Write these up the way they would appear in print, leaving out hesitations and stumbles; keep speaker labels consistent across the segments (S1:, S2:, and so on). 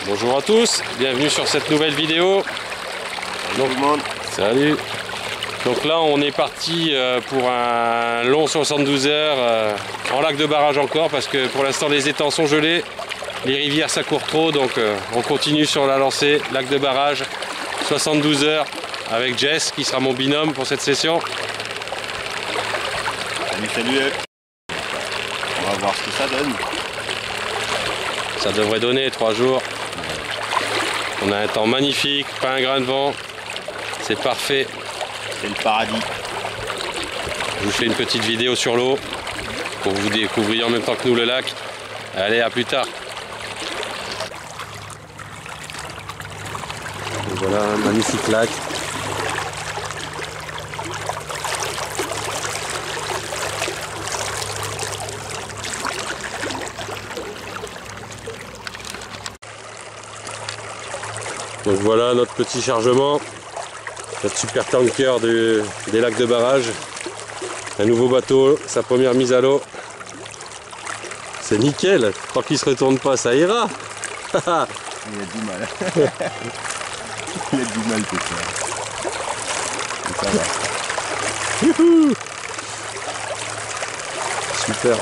S1: Bonjour à tous, bienvenue sur cette nouvelle vidéo. Donc, salut. Donc là on est parti pour un long 72 heures en lac de barrage encore parce que pour l'instant les étangs sont gelés, les rivières ça court trop, donc on continue sur la lancée, lac de barrage, 72 heures avec Jess qui sera mon binôme pour cette session.
S2: Salut. On va voir ce que ça donne.
S1: Ça devrait donner 3 jours. On a un temps magnifique, pas un grain de vent, c'est parfait.
S2: C'est le paradis.
S1: Je vous fais une petite vidéo sur l'eau pour que vous découvriez en même temps que nous le lac. Allez, à plus tard. Et voilà un magnifique lac. Donc voilà notre petit chargement, notre super tanker des lacs de barrage. Un nouveau bateau, sa première mise à l'eau. C'est nickel, tant qu'il se retourne pas, ça ira.
S2: Il a du mal. Il a du mal tout ça. Ça va.
S1: Youhou. Super.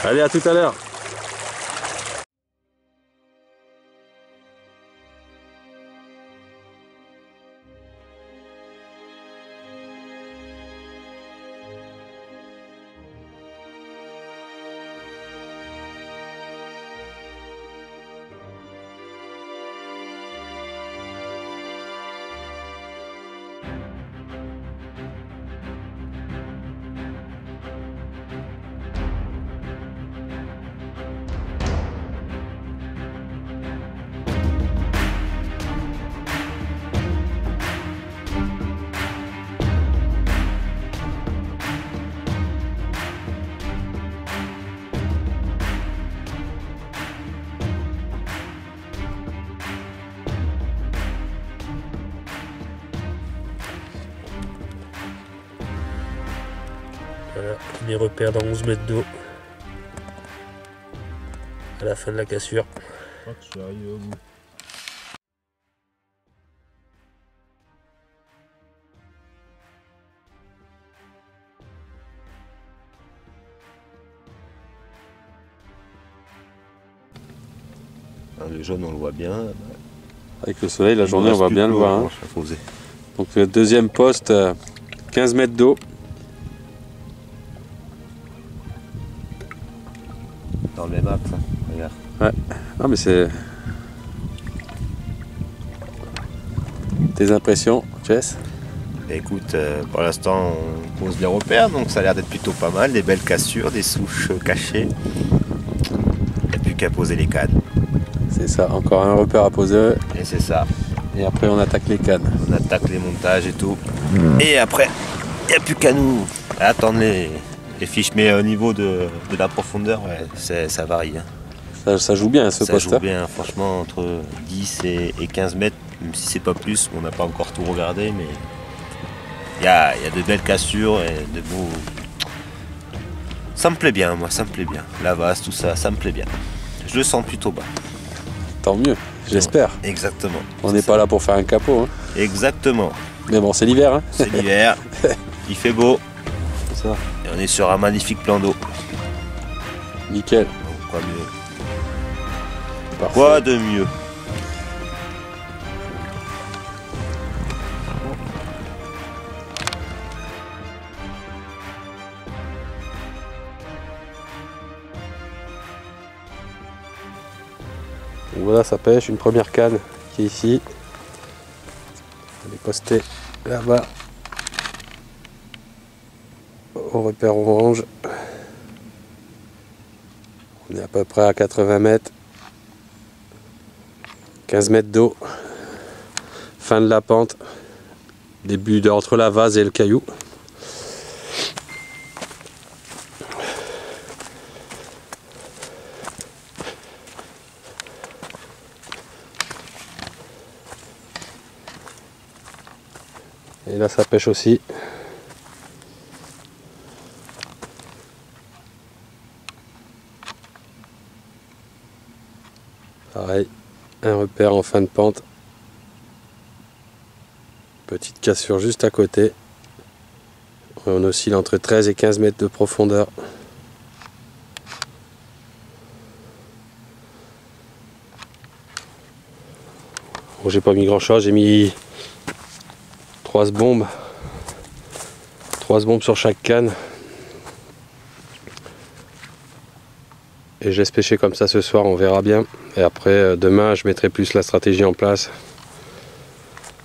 S1: Allez, à tout à l'heure. Voilà, les repères dans 11 mètres d'eau à la fin de la cassure.
S2: Je crois que je suis arrivé au bout. Le jaune on le voit bien.
S1: Avec le soleil, la journée on va bien le voir. Hein. Donc le deuxième poste, 15 mètres d'eau.
S2: Dans le même axe, hein. Regarde.
S1: Ouais, non mais c'est... Tes impressions, Jess?
S2: Écoute, pour l'instant on pose les repères, donc ça a l'air d'être plutôt pas mal, des belles cassures, des souches cachées. Il n'y a plus qu'à poser les cannes.
S1: C'est ça, encore un repère à poser.
S2: Et c'est ça.
S1: Et après on attaque les cannes.
S2: On attaque les montages et tout. Et après, il n'y a plus qu'à nous attendre les fiches. Mais au niveau de la profondeur, ouais, ça varie. Hein.
S1: Ça joue bien ce poste.
S2: Ça joue bien, franchement, entre 10 et 15 mètres, même si c'est pas plus, on n'a pas encore tout regardé, mais il y a de belles cassures et de beaux... Ça me plaît bien, moi, ça me plaît bien. La vase, tout ça, ça me plaît bien. Je le sens plutôt bas.
S1: Tant mieux, j'espère.
S2: Exactement.
S1: On n'est pas là pour faire un capot. Hein.
S2: Exactement.
S1: Mais bon, c'est l'hiver. Hein.
S2: C'est l'hiver, il fait beau.
S1: C'est ça.
S2: Et on est sur un magnifique plan d'eau.
S1: Nickel.
S2: Donc, quoi mieux?
S1: Parfait.
S2: Quoi de mieux?
S1: Voilà, ça pêche, une première canne qui est ici. Elle est postée là-bas au repère orange. On est à peu près à 80 mètres. 15 mètres d'eau. Fin de la pente. Début entre la vase et le caillou. Et là ça pêche aussi. Pareil, un repère en fin de pente. Petite cassure juste à côté. On oscille entre 13 et 15 mètres de profondeur. Bon, j'ai pas mis grand chose, j'ai mis 3 bombes. 3 bombes sur chaque canne. Et je laisse pêcher comme ça ce soir, on verra bien. Et après, demain, je mettrai plus la stratégie en place.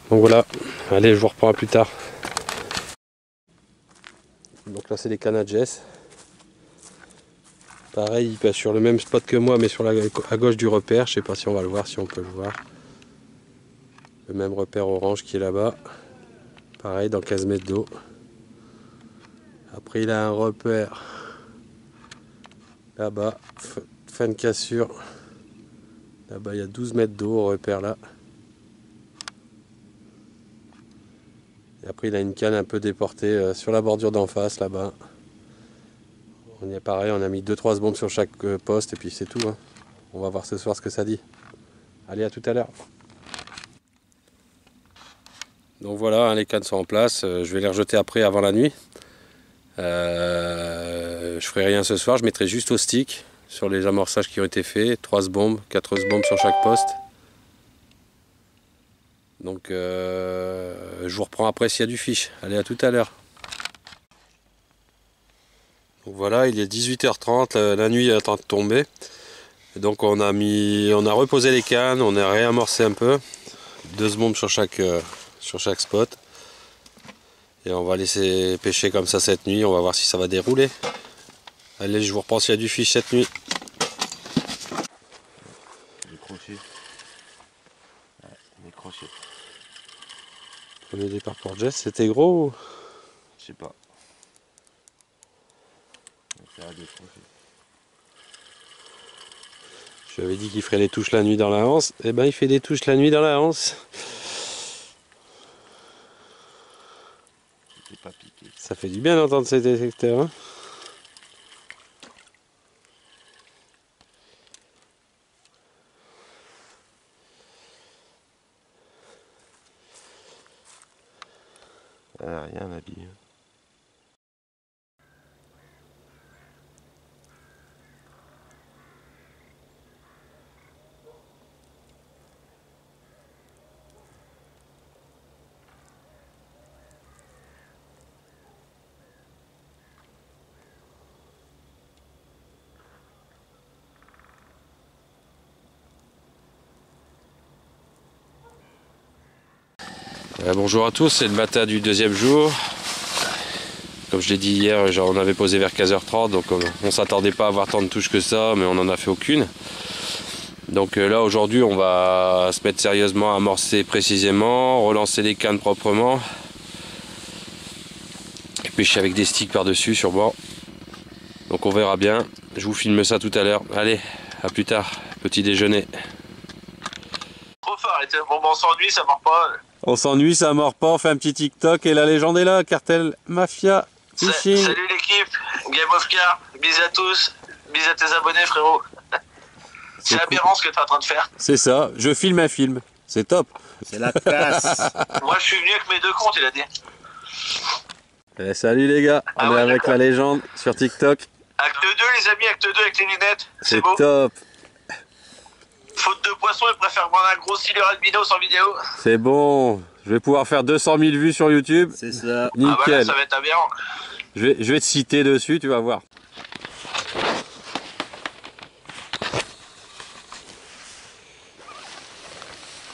S1: Donc voilà, allez, je vous reprends plus tard. Donc là, c'est les cannes à Jess. Pareil, il pêche sur le même spot que moi, mais sur à gauche du repère. Je sais pas si on va le voir, si on peut le voir. Le même repère orange qui est là-bas. Pareil, dans 15 mètres d'eau. Après, il a un repère là-bas, fin de cassure. Là-bas, il y a 12 mètres d'eau au repère là. Et après, il a une canne un peu déportée sur la bordure d'en face là-bas. On y est pareil, on a mis 2-3 bombes sur chaque poste et puis c'est tout. Hein. On va voir ce soir ce que ça dit. Allez, à tout à l'heure. Donc voilà, hein, les cannes sont en place. Je vais les rejeter après, avant la nuit. Je ferai rien ce soir, je mettrai juste au stick sur les amorçages qui ont été faits. 3 bombes, 4 bombes sur chaque poste. Donc je vous reprends après s'il y a du fiche. Allez, à tout à l'heure. Donc voilà, il est 18h30, la nuit est en train de tomber. Et donc on a reposé les cannes, on a réamorcé un peu. 2 bombes sur chaque spot. Et on va laisser pêcher comme ça cette nuit, on va voir si ça va dérouler. Allez, je vous reprends s'il y a du fiche cette nuit.
S2: Les crochets. Ouais, les crochets.
S1: Premier départ pour Jess, c'était gros ou...
S2: Je sais pas. On va faire des crochets.
S1: Je lui avais dit qu'il ferait les touches la nuit dans la anse. Et ben il fait des touches la nuit dans la anse.
S2: Pas piqué.
S1: Ça fait du bien d'entendre ces détecteurs. Hein.
S2: Ah, rien à dire.
S1: Bonjour à tous, c'est le matin du deuxième jour. Comme je l'ai dit hier, on avait posé vers 15h30, donc on ne s'attendait pas à avoir tant de touches que ça, mais on n'en a fait aucune. Donc là aujourd'hui on va se mettre sérieusement à amorcer précisément, relancer les cannes proprement. Et pêcher avec des sticks par-dessus sur bord. Donc on verra bien, je vous filme ça tout à l'heure. Allez, à plus tard, petit déjeuner.
S3: Trop fort, bon on s'ennuie, ça mord pas.
S1: On s'ennuie, ça mord pas, on fait un petit TikTok et la légende est là, Cartel Mafia Fishing.
S3: Salut l'équipe, Game of Car, bisous à tous, bisous à tes abonnés frérot. C'est aberrant ce que tu es en train de faire.
S1: C'est ça, je filme un film, c'est top.
S2: C'est la classe.
S3: Moi je suis venu avec mes 2 comptes, il a dit.
S1: Eh, salut les gars, on est avec la légende sur TikTok.
S3: Acte 2 les amis, acte 2 avec les lunettes, c'est beau.
S1: Top.
S3: Faute de poisson, il préfère prendre un gros silure albino sans vidéo.
S1: C'est bon, je vais pouvoir faire 200 000 vues sur YouTube.
S2: C'est ça.
S1: Nickel.
S3: Ah bah là, ça va être aberrant.
S1: Je vais te citer dessus, tu vas voir.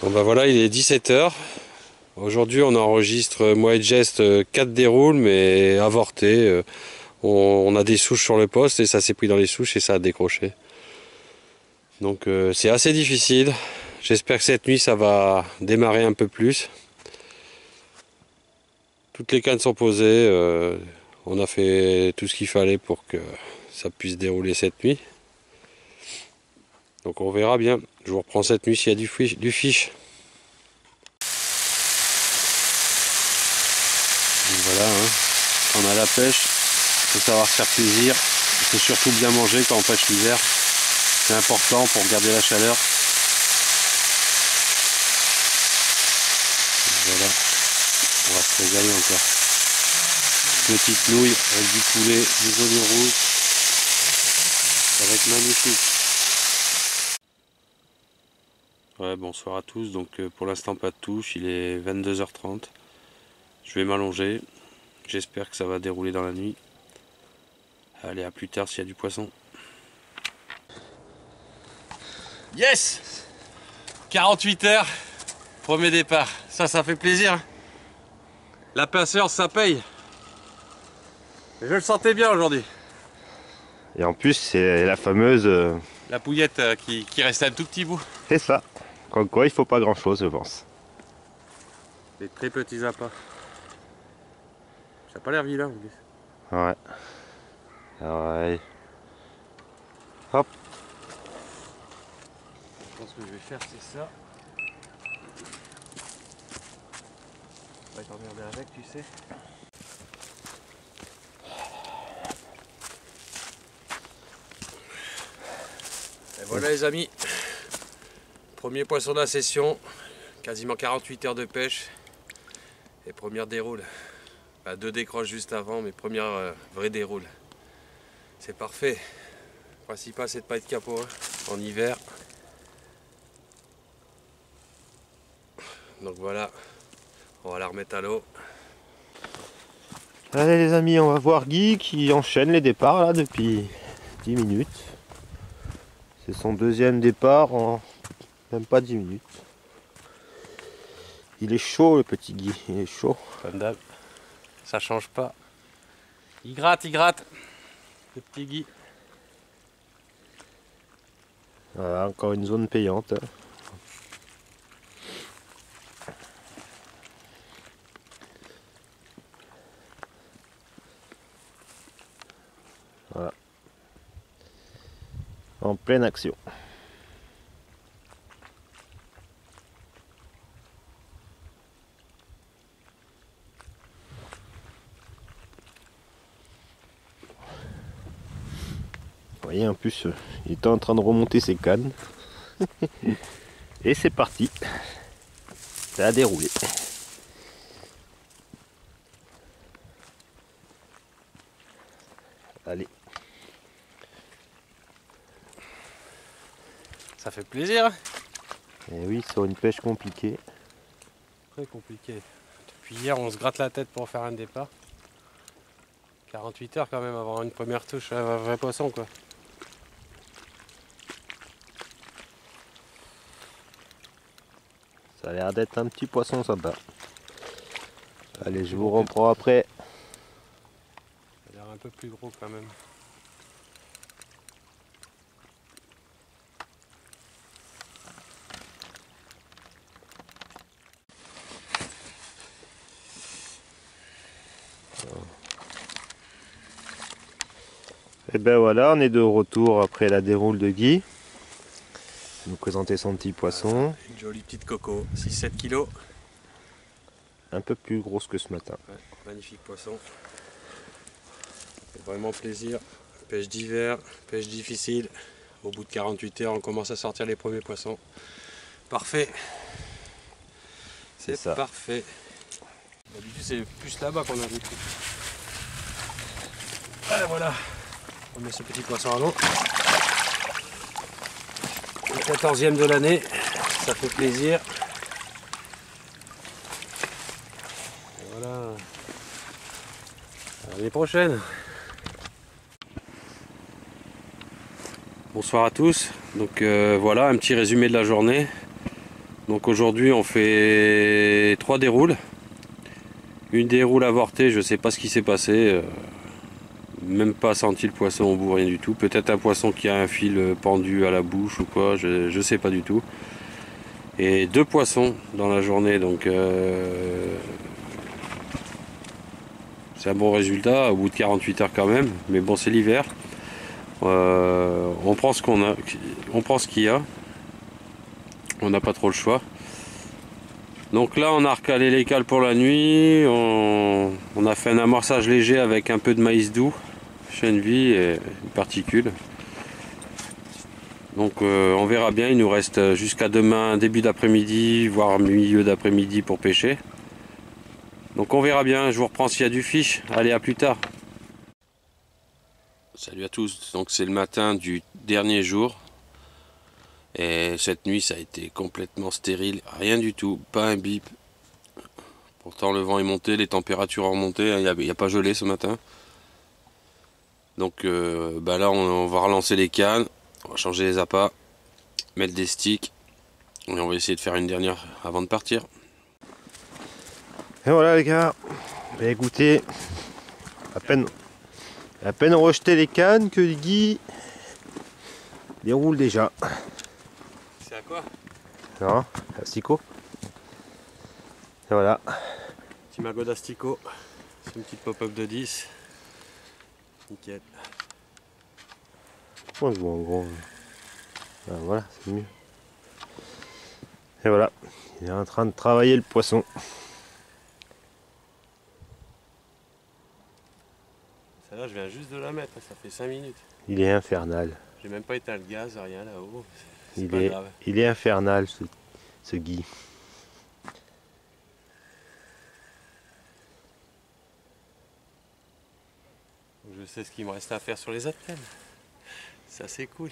S1: Bon bah voilà, il est 17 h. Aujourd'hui on enregistre moi et Jess 4 déroules mais avortés. On a des souches sur le poste et ça s'est pris dans les souches et ça a décroché. Donc c'est assez difficile. J'espère que cette nuit ça va démarrer un peu plus. Toutes les cannes sont posées. On a fait tout ce qu'il fallait pour que ça puisse dérouler cette nuit. Donc on verra bien. Je vous reprends cette nuit s'il y a du fiche. Donc voilà, hein. Quand on a la pêche, il faut savoir se faire plaisir. Il faut surtout bien manger quand on pêche l'hiver. C'est important pour garder la chaleur. Voilà, on va se régaler encore. Petite nouille avec du poulet, des oignons rouges. Ça va être magnifique. Ouais, bonsoir à tous. Donc pour l'instant pas de touche, il est 22 h 30. Je vais m'allonger. J'espère que ça va dérouler dans la nuit. Allez, à plus tard s'il y a du poisson. Yes! 48 heures, premier départ. Ça fait plaisir. La patience, ça paye. Je le sentais bien aujourd'hui.
S2: Et en plus, c'est la fameuse...
S1: La pouillette qui restait un tout petit bout.
S2: C'est ça. Comme quoi, il faut pas grand chose, je pense.
S1: Des très petits appâts. Ça n'a pas l'air vilain en plus.
S2: Ouais. Ouais. Hop.
S1: Je pense que je vais faire, c'est ça. On va t'emmerder avec, tu sais. Et voilà les amis. Premier poisson de la session. Quasiment 48 heures de pêche. Et première déroule. Bah, 2 décroches juste avant, mais première vraie déroule. C'est parfait. Le principal c'est de ne pas être capot hein, en hiver. Donc voilà, on va la remettre à l'eau.
S2: Allez les amis, on va voir Guy qui enchaîne les départs là depuis 10 minutes. C'est son deuxième départ en même pas 10 minutes. Il est chaud le petit Guy, il est chaud.
S1: Comme d'hab, ça change pas. Il gratte, le petit Guy.
S2: Voilà, encore une zone payante. Voilà. En pleine action. Vous voyez, en plus, il était en train de remonter ses cannes. Et c'est parti. Ça a déroulé. Allez.
S1: Ça fait plaisir.
S2: Et oui, sur une pêche compliquée.
S1: Très compliqué. Depuis hier, on se gratte la tête pour faire un départ. 48 heures quand même avant une première touche, un vrai poisson quoi.
S2: Ça a l'air d'être un petit poisson sympa. Allez, je vous reprends après.
S1: Ça a l'air un peu plus gros quand même.
S2: Et ben voilà, on est de retour après la déroule de Guy. Il nous présenter son petit poisson.
S1: Une jolie petite coco, 6-7 kg.
S2: Un peu plus grosse que ce matin.
S1: Ouais, magnifique poisson. C'est vraiment plaisir. Pêche d'hiver, pêche difficile. Au bout de 48 heures, on commence à sortir les premiers poissons. Parfait. C'est
S2: ça.
S1: Parfait. D'habitude, c'est plus là-bas qu'on a vu. Allez, voilà. On met ce petit poisson à l'eau. Le 14e de l'année. Ça fait plaisir. Et voilà. À l'année prochaine. Bonsoir à tous. Donc voilà un petit résumé de la journée. Donc aujourd'hui on fait 3 déroules. Une déroule avortée, je sais pas ce qui s'est passé. Même pas senti le poisson au bout, rien du tout. Peut-être un poisson qui a un fil pendu à la bouche ou quoi, je sais pas du tout. Et 2 poissons dans la journée, donc c'est un bon résultat au bout de 48 heures quand même. Mais bon, c'est l'hiver. On prend ce qu'on a, on prend ce qu'il y a. On n'a pas trop le choix. Donc là, on a recalé les cales pour la nuit. On a fait un amorçage léger avec un peu de maïs doux, chaîne vie et particules. Donc on verra bien. Il nous reste jusqu'à demain début d'après-midi, voire milieu d'après-midi pour pêcher. Donc on verra bien. Je vous reprends s'il y a du fiche. Allez, à plus tard. Salut à tous. Donc c'est le matin du dernier jour. Et cette nuit ça a été complètement stérile, rien du tout, pas un bip. Pourtant le vent est monté, les températures ont remonté, il n'y a pas gelé ce matin. Donc là on va relancer les cannes, on va changer les appâts, mettre des sticks et on va essayer de faire une dernière avant de partir.
S2: Et voilà les gars, écoutez, à peine rejeté les cannes que Guy déroule déjà.
S1: C'est à quoi?
S2: Non, asticot. Et voilà.
S1: Petit magot d'asticot, c'est une petite pop-up de 10. Nickel.
S2: Moi je vois en gros. Ah, voilà, c'est mieux. Et voilà, il est en train de travailler le poisson.
S1: Celle-là je viens juste de la mettre, ça fait 5 minutes.
S2: Il est infernal.
S1: J'ai même pas éteint le gaz, rien là-haut.
S2: Il est infernal ce Guy.
S1: Je sais ce qu'il me reste à faire sur les attelles. Ça c'est cool.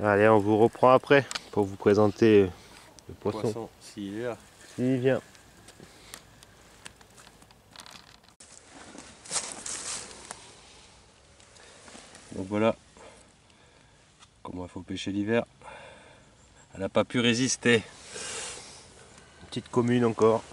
S2: Allez, on vous reprend après pour vous présenter le poisson.
S1: S'il est là.
S2: S'il vient.
S1: Donc voilà comment il faut pêcher l'hiver. Elle n'a pas pu résister.
S2: Petite commune encore.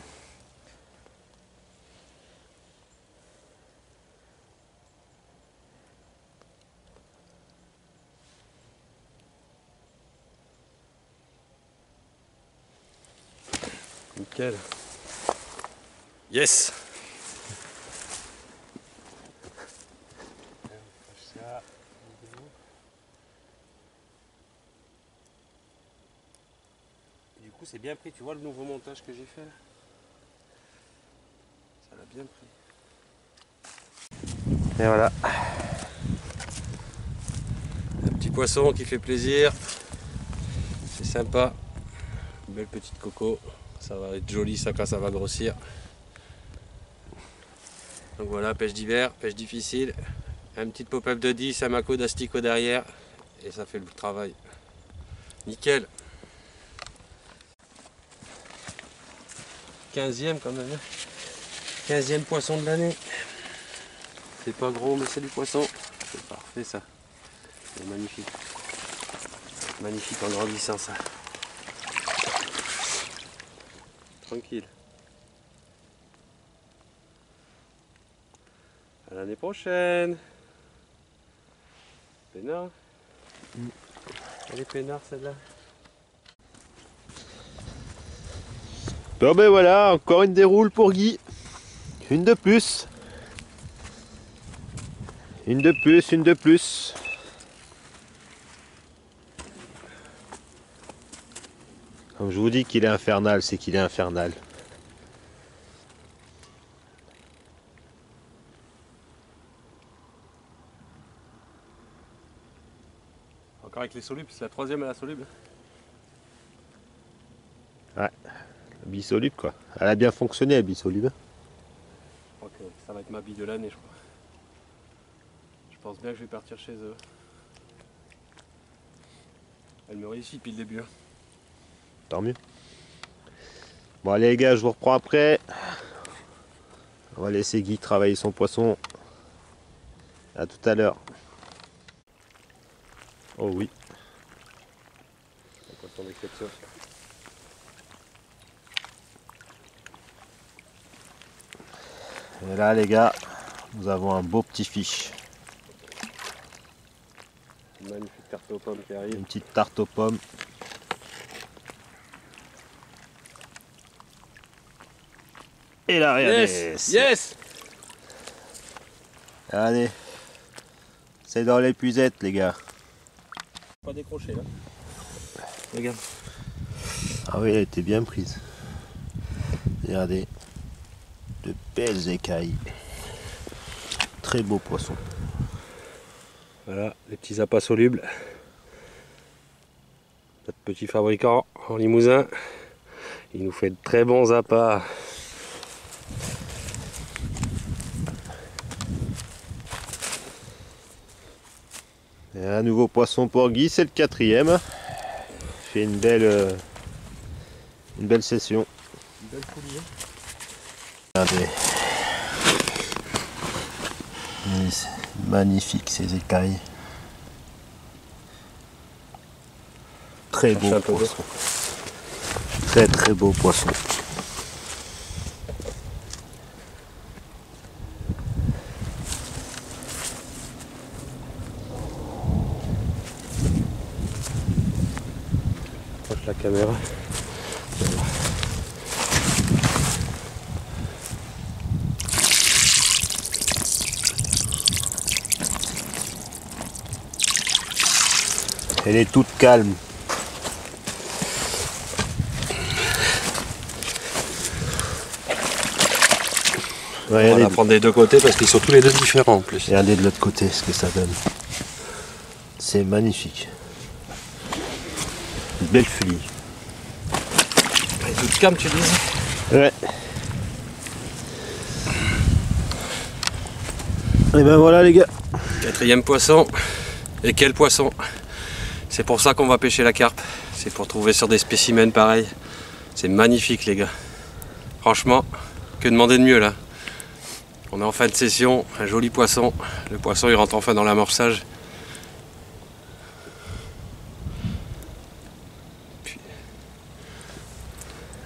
S1: Nickel. Yes. Du coup c'est bien pris, tu vois le nouveau montage que j'ai fait là? Ça l'a bien pris.
S2: Et voilà.
S1: Un petit poisson qui fait plaisir. C'est sympa. Une belle petite coco. Ça va être joli ça quand ça va grossir. Donc voilà, pêche d'hiver, pêche difficile. Un petit pop-up de 10, un maco d'asticot derrière. Et ça fait le travail. Nickel. 15e quand même. 15e poisson de l'année. C'est pas gros mais c'est du poisson. C'est parfait ça. C'est magnifique. Magnifique en grandissant ça. Tranquille. À l'année prochaine. Peinard. Elle est peinard celle-là.
S2: Bon ben voilà, encore une déroule pour Guy. Une de plus. Une de plus, une de plus. Comme je vous dis qu'il est infernal, c'est qu'il est infernal.
S1: Encore avec les solubles, c'est la troisième à la soluble.
S2: Ouais, la bisoluble quoi. Elle a bien fonctionné la bisoluble.
S1: Je crois que ça va être ma bille de l'année, je crois. Je pense bien que je vais partir chez eux. Elle me réussit depuis le début. Hein.
S2: Tant mieux. Bon allez les gars, je vous reprends après. On va laisser Guy travailler son poisson. À tout à l'heure. Oh oui. Un poisson d'exception. Et là les gars, nous avons un beau petit fiche.
S1: Une magnifique tarte aux pommes qui arrive.
S2: Une petite tarte aux pommes. Et là, regardez.
S1: Yes, yes.
S2: Allez. C'est dans l'épuisette les gars.
S1: Pas décroché là. Regarde.
S2: Ah oui, elle était bien prise. Regardez. De belles écailles. Très beau poisson.
S1: Voilà, les petits appâts solubles. Notre petit fabricant en Limousin. Il nous fait de très bons appâts.
S2: Et un nouveau poisson pour Guy, c'est le 4e. Fait une belle session.
S1: Une belle folie.
S2: Regardez. C'est magnifique ces écailles. Très beau poisson. Très très beau poisson.
S1: La caméra.
S2: Elle est toute calme.
S1: Ouais, on va la prendre des deux côtés parce qu'ils sont tous les deux différents en plus.
S2: Regardez de l'autre côté ce que ça donne. C'est magnifique. Une belle fulie.
S1: Elle est toute calme, tu dis?
S2: Ouais. Et ben voilà les gars.
S1: 4e poisson. Et quel poisson! C'est pour ça qu'on va pêcher la carpe. C'est pour trouver sur des spécimens pareils. C'est magnifique les gars. Franchement, que demander de mieux là? On est en fin de session, un joli poisson. Le poisson il rentre enfin dans l'amorçage.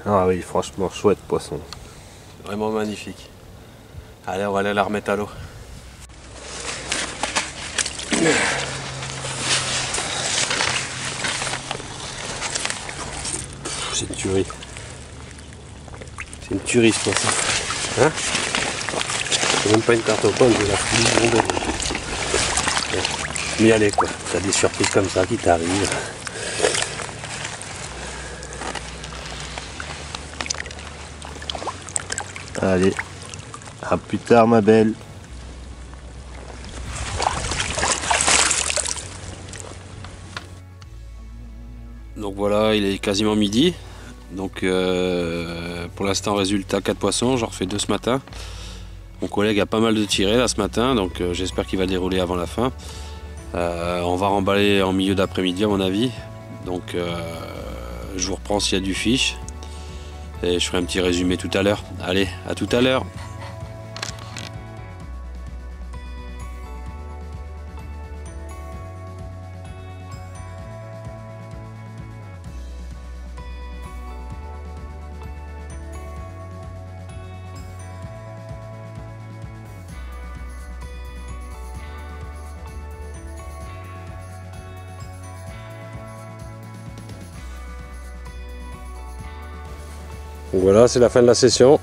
S2: Ah oui, franchement chouette poisson.
S1: Vraiment magnifique. Allez, on va aller la remettre à l'eau. C'est une tuerie. C'est une tuerie ce poisson. Hein? C'est même pas une tarte aux pommes, je la fous bomber. Mais allez quoi, t'as des surprises comme ça qui t'arrivent.
S2: Allez, à plus tard ma belle.
S1: Donc voilà, il est quasiment midi. Donc pour l'instant résultat 4 poissons, j'en refais 2 ce matin. Mon collègue a pas mal de tirés là ce matin, donc j'espère qu'il va dérouler avant la fin. On va remballer en milieu d'après-midi à mon avis. Donc je vous reprends s'il y a du fiche. Et je ferai un petit résumé tout à l'heure. Allez, à tout à l'heure. Donc voilà, c'est la fin de la session.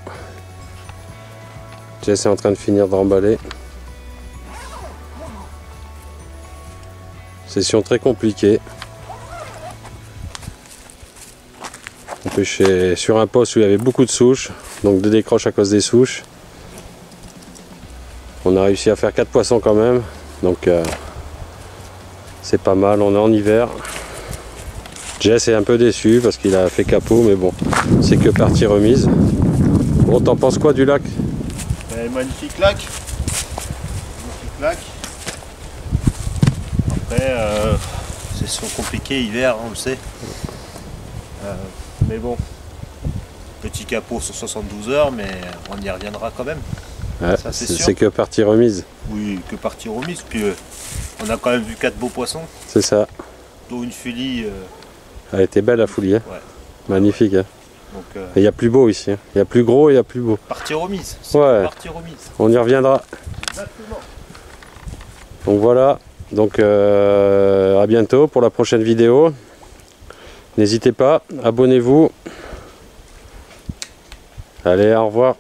S1: Jess est en train de finir de remballer. Session très compliquée. On pêchait sur un poste où il y avait beaucoup de souches, donc 2 décroches à cause des souches. On a réussi à faire 4 poissons quand même, donc c'est pas mal, on est en hiver. Jess est un peu déçu parce qu'il a fait capot, mais bon, c'est que partie remise. Bon, t'en penses quoi du lac?
S2: Magnifique lac. Magnifique lac. Après, c'est souvent compliqué hiver, on le sait. Mais bon, petit capot sur 72 heures, mais on y reviendra quand même.
S1: Ouais,
S2: ça c'est sûr.
S1: c'est que partie remise.
S2: Oui, que partie remise. Puis on a quand même vu 4 beaux poissons,
S1: C'est ça.
S2: dont une fulie.
S1: Elle était belle la foulie. Hein.
S2: Ouais.
S1: Magnifique. Hein.
S2: Donc
S1: Et il y a plus beau ici. Hein. Il y a plus gros et il y a plus beau.
S2: partie remise. C'est
S1: Ouais.
S2: partie remise.
S1: On y reviendra.
S2: Exactement.
S1: Donc voilà. Donc à bientôt pour la prochaine vidéo. N'hésitez pas, abonnez-vous. Allez, au revoir.